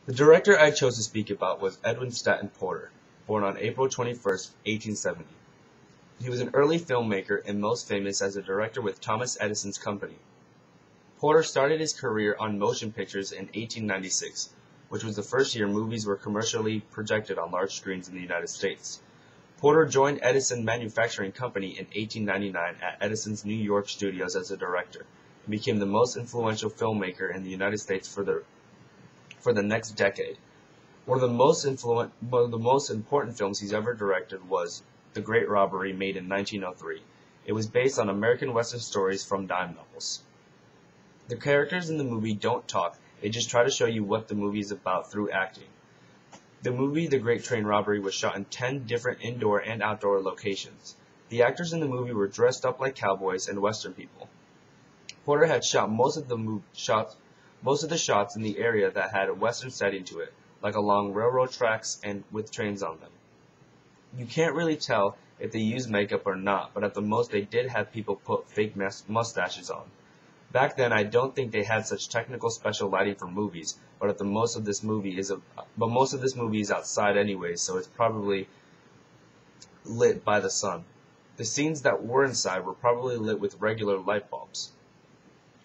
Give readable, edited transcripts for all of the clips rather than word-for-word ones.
The director I chose to speak about was Edwin Porter, born on April 21st, 1870. He was an early filmmaker and most famous as a director with Thomas Edison's company. Porter started his career on motion pictures in 1896, which was the first year movies were commercially projected on large screens in the United States. Porter joined Edison Manufacturing Company in 1899 at Edison's New York studios as a director, and became the most influential filmmaker in the United States for the next decade. One of the most important films he's ever directed was The Great Robbery, made in 1903. It was based on American Western stories from dime novels. The characters in the movie don't talk, they just try to show you what the movie is about through acting. The movie The Great Train Robbery was shot in 10 different indoor and outdoor locations. The actors in the movie were dressed up like cowboys and Western people. Porter had shot most of the shots in the area that had a Western setting to it, like along railroad tracks and with trains on them. You can't really tell if they used makeup or not, but at the most they did have people put fake mustaches on. Back then, I don't think they had such technical special lighting for movies, but most of this movie is outside anyway, so it's probably lit by the sun. The scenes that were inside were probably lit with regular light bulbs.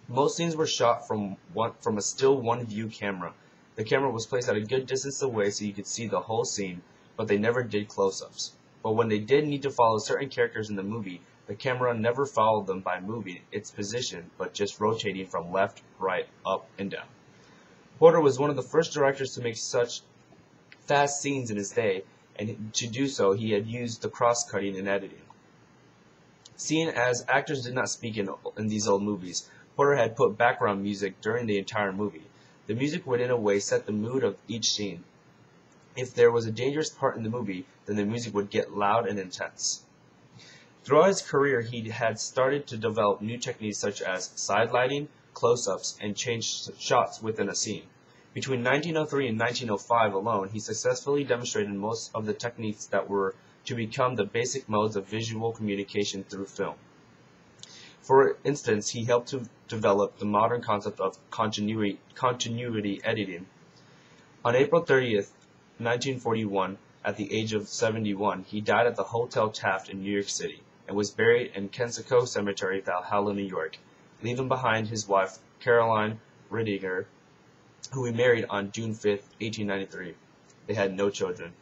Most scenes were shot from a still one-view camera. The camera was placed at a good distance away so you could see the whole scene, but they never did close-ups. But when they did need to follow certain characters in the movie, the camera never followed them by moving its position, but just rotating from left, right, up, and down. Porter was one of the first directors to make such fast scenes in his day, and to do so he had used the cross-cutting in editing. Seeing as actors did not speak in these old movies, Porter had put background music during the entire movie. The music would in a way set the mood of each scene. If there was a dangerous part in the movie, then the music would get loud and intense. Throughout his career, he had started to develop new techniques such as side lighting, close-ups, and change shots within a scene. Between 1903 and 1905 alone, he successfully demonstrated most of the techniques that were to become the basic modes of visual communication through film. For instance, he helped to develop the modern concept of continuity editing. On April 30th, 1941, at the age of 71, he died at the Hotel Taft in New York City, and was buried in Kensico Cemetery, Valhalla, New York, leaving behind his wife, Caroline Ridinger, who he married on June 5, 1893. They had no children.